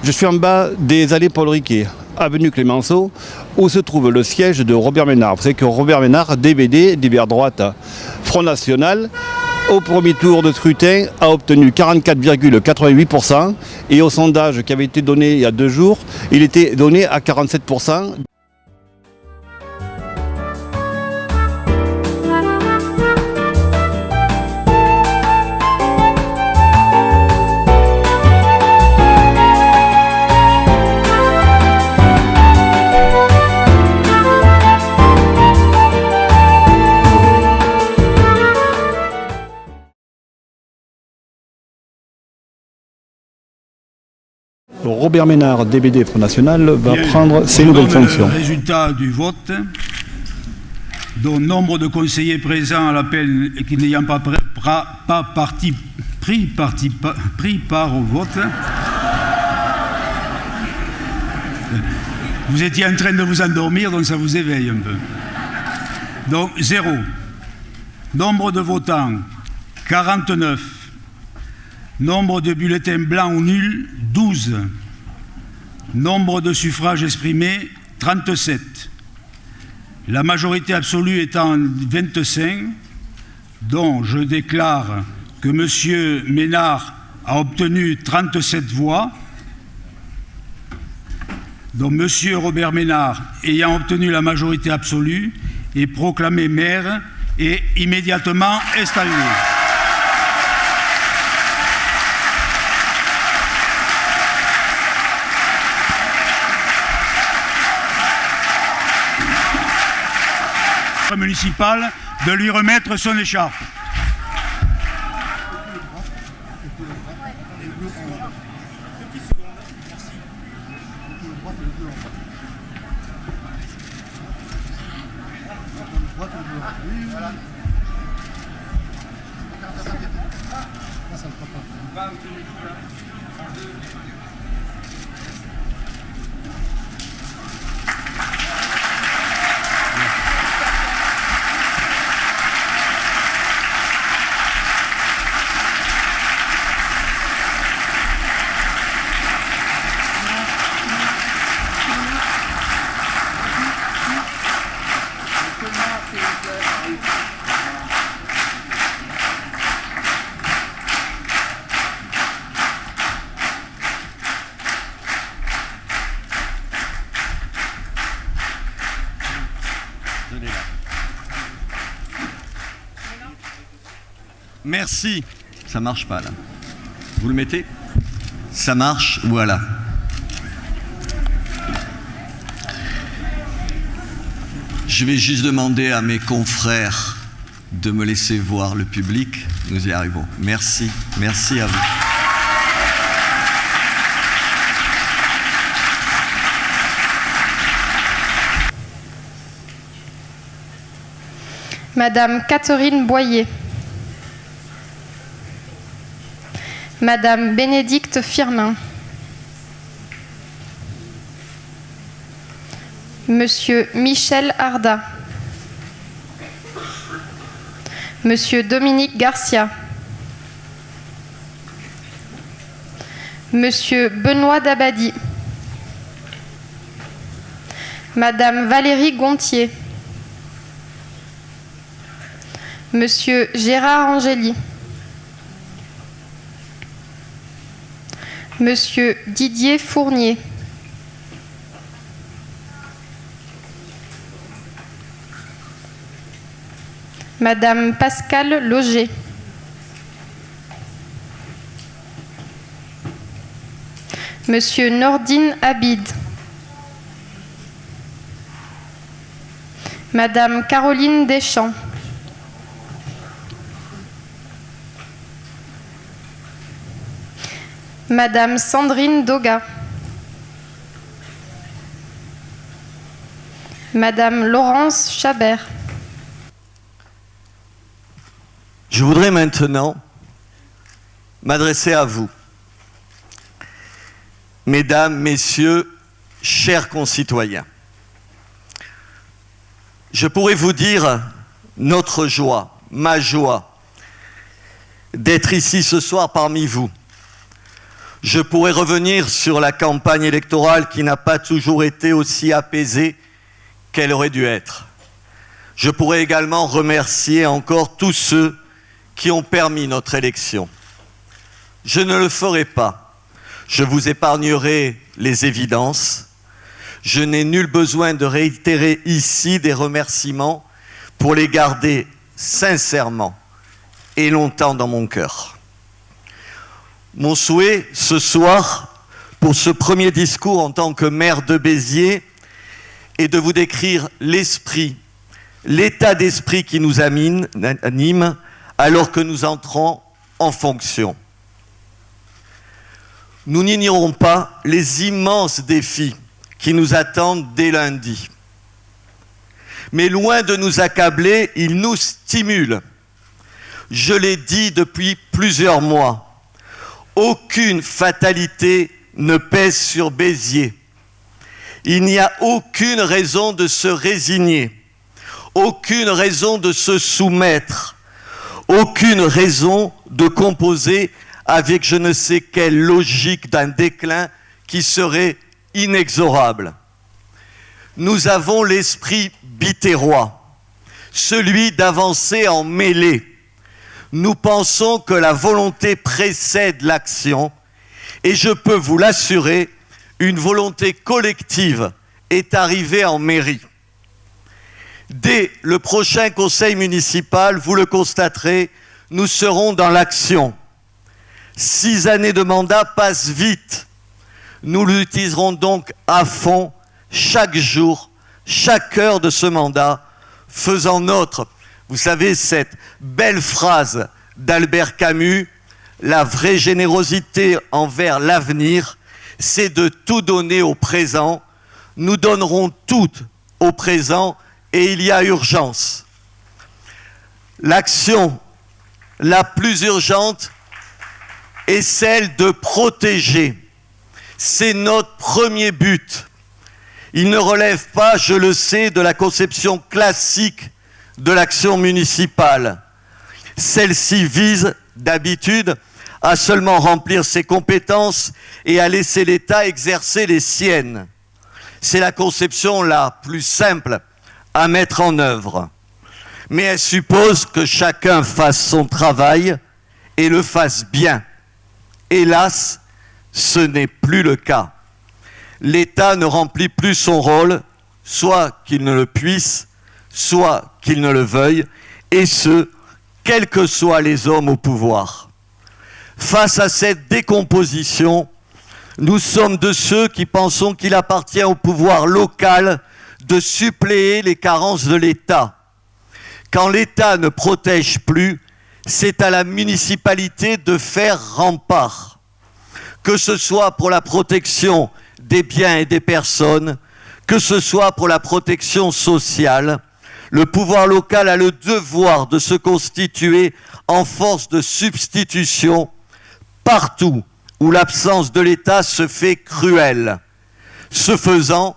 Je suis en bas des allées Paul Riquet, avenue Clémenceau, où se trouve le siège de Robert Ménard. Vous savez que Robert Ménard, DBD, divers droite, Front National, au premier tour de scrutin, a obtenu 44,88% et au sondage qui avait été donné il y a 2 jours, il était donné à 47%. Robert Ménard, DBD Front National, va prendre ses nouvelles fonctions. Résultat du vote, dont nombre de conseillers présents à l'appel et qui n'ayant pas pris part au vote. Vous étiez en train de vous endormir, donc ça vous éveille un peu. Donc 0. Nombre de votants, 49. Nombre de bulletins blancs ou nuls, 12. Nombre de suffrages exprimés, 37. La majorité absolue étant 25, dont je déclare que M. Ménard a obtenu 37 voix, dont M. Robert Ménard, ayant obtenu la majorité absolue, est proclamé maire et immédiatement installé. Municipal de lui remettre son écharpe. Merci. Ça marche pas là. Vous le mettez? Ça marche, voilà. Je vais juste demander à mes confrères de me laisser voir le public. Nous y arrivons. Merci. Merci à vous. Madame Catherine Boyer. Madame Bénédicte Firmin. Monsieur Michel Arda. Monsieur Dominique Garcia. Monsieur Benoît Dabadi. Madame Valérie Gontier. Monsieur Gérard Angéli. Monsieur Didier Fournier. Madame Pascale Loger. Monsieur Nordine Abid. Madame Caroline Deschamps. Madame Sandrine Doga. Madame Laurence Chabert. Je voudrais maintenant m'adresser à vous. Mesdames, Messieurs, chers concitoyens, je pourrais vous dire notre joie, ma joie, d'être ici ce soir parmi vous, Je pourrais revenir sur la campagne électorale qui n'a pas toujours été aussi apaisée qu'elle aurait dû être. Je pourrais également remercier encore tous ceux qui ont permis notre élection. Je ne le ferai pas. Je vous épargnerai les évidences. Je n'ai nul besoin de réitérer ici des remerciements pour les garder sincèrement et longtemps dans mon cœur. Mon souhait ce soir, pour ce premier discours en tant que maire de Béziers, est de vous décrire l'esprit, l'état d'esprit qui nous anime alors que nous entrons en fonction. Nous n'ignorons pas les immenses défis qui nous attendent dès lundi. Mais loin de nous accabler, ils nous stimulent. Je l'ai dit depuis plusieurs mois, aucune fatalité ne pèse sur Béziers. Il n'y a aucune raison de se résigner, aucune raison de se soumettre, aucune raison de composer avec je ne sais quelle logique d'un déclin qui serait inexorable. Nous avons l'esprit biterrois, celui d'avancer en mêlée. Nous pensons que la volonté précède l'action et je peux vous l'assurer, une volonté collective est arrivée en mairie. Dès le prochain conseil municipal, vous le constaterez, nous serons dans l'action. 6 années de mandat passent vite. Nous l'utiliserons donc à fond, chaque jour, chaque heure de ce mandat, faisant nôtre, vous savez, cette belle phrase d'Albert Camus, la vraie générosité envers l'avenir, c'est de tout donner au présent. Nous donnerons tout au présent et il y a urgence. L'action la plus urgente est celle de protéger. C'est notre premier but. Il ne relève pas, je le sais, de la conception classique de l'action municipale. Celle-ci vise, d'habitude, à seulement remplir ses compétences et à laisser l'État exercer les siennes. C'est la conception la plus simple à mettre en œuvre. Mais elle suppose que chacun fasse son travail et le fasse bien. Hélas, ce n'est plus le cas. L'État ne remplit plus son rôle, soit qu'il ne le puisse, soit qu'il ne le veuille, et ce, quels que soient les hommes au pouvoir. Face à cette décomposition, nous sommes de ceux qui pensons qu'il appartient au pouvoir local de suppléer les carences de l'État. Quand l'État ne protège plus, c'est à la municipalité de faire rempart. Que ce soit pour la protection des biens et des personnes, que ce soit pour la protection sociale, le pouvoir local a le devoir de se constituer en force de substitution partout où l'absence de l'État se fait cruelle. Ce faisant,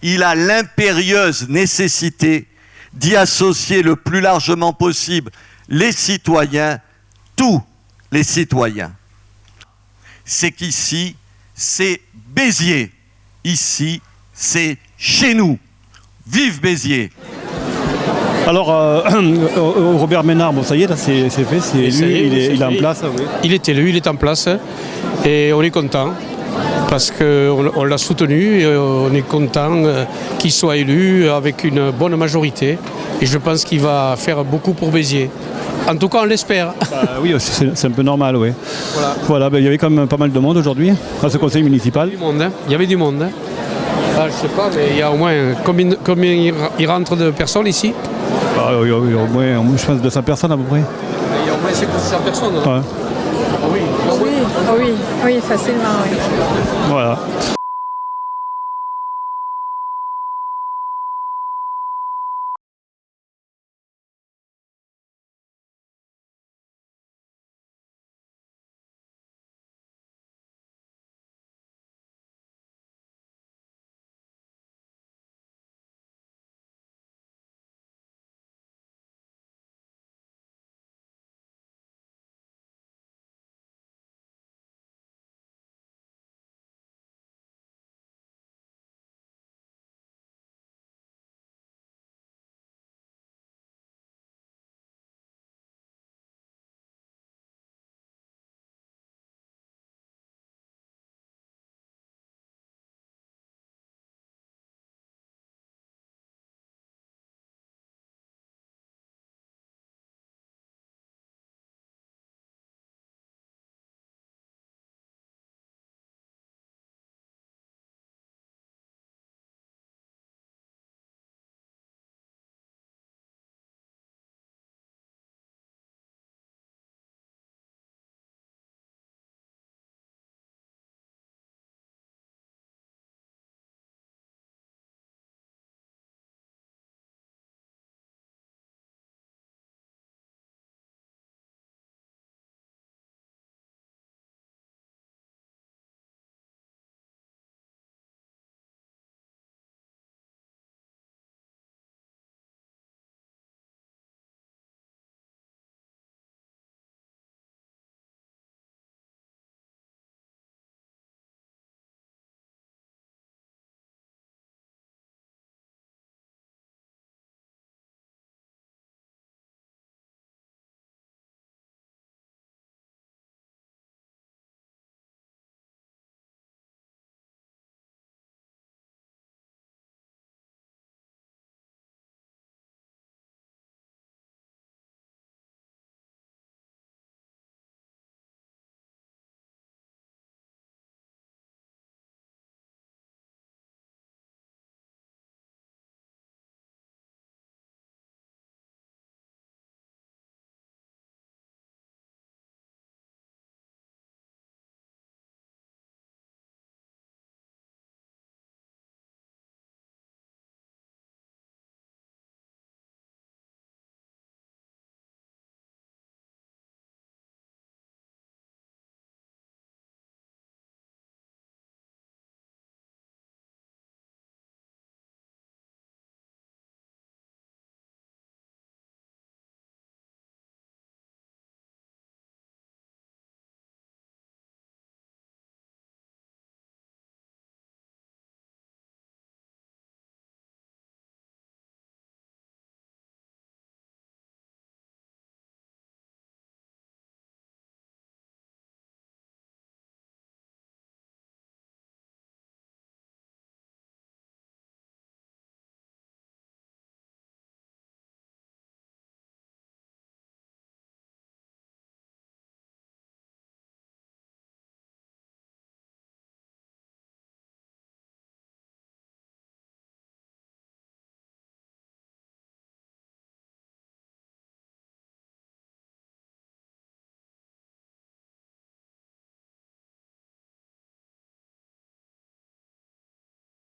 il a l'impérieuse nécessité d'y associer le plus largement possible les citoyens, tous les citoyens. C'est qu'ici, c'est Béziers. Ici, c'est chez nous. Vive Béziers! Alors, Robert Ménard, bon ça y est, là c'est fait, c'est élu, il est en place. Oui. Il est élu, il est en place et on est content parce qu'on l'a soutenu et on est content qu'il soit élu avec une bonne majorité et je pense qu'il va faire beaucoup pour Béziers. En tout cas, on l'espère. Oui, c'est un peu normal, oui. Voilà, il y avait quand même pas mal de monde aujourd'hui à ce conseil municipal. Il y avait du monde. Ah, je ne sais pas, mais il y a au moins combien il rentre de personnes ici? Il y a au moins, je pense, 200 personnes à peu près. Il y a au moins 200 personnes. Ouais. Oui, facilement, oui. Voilà.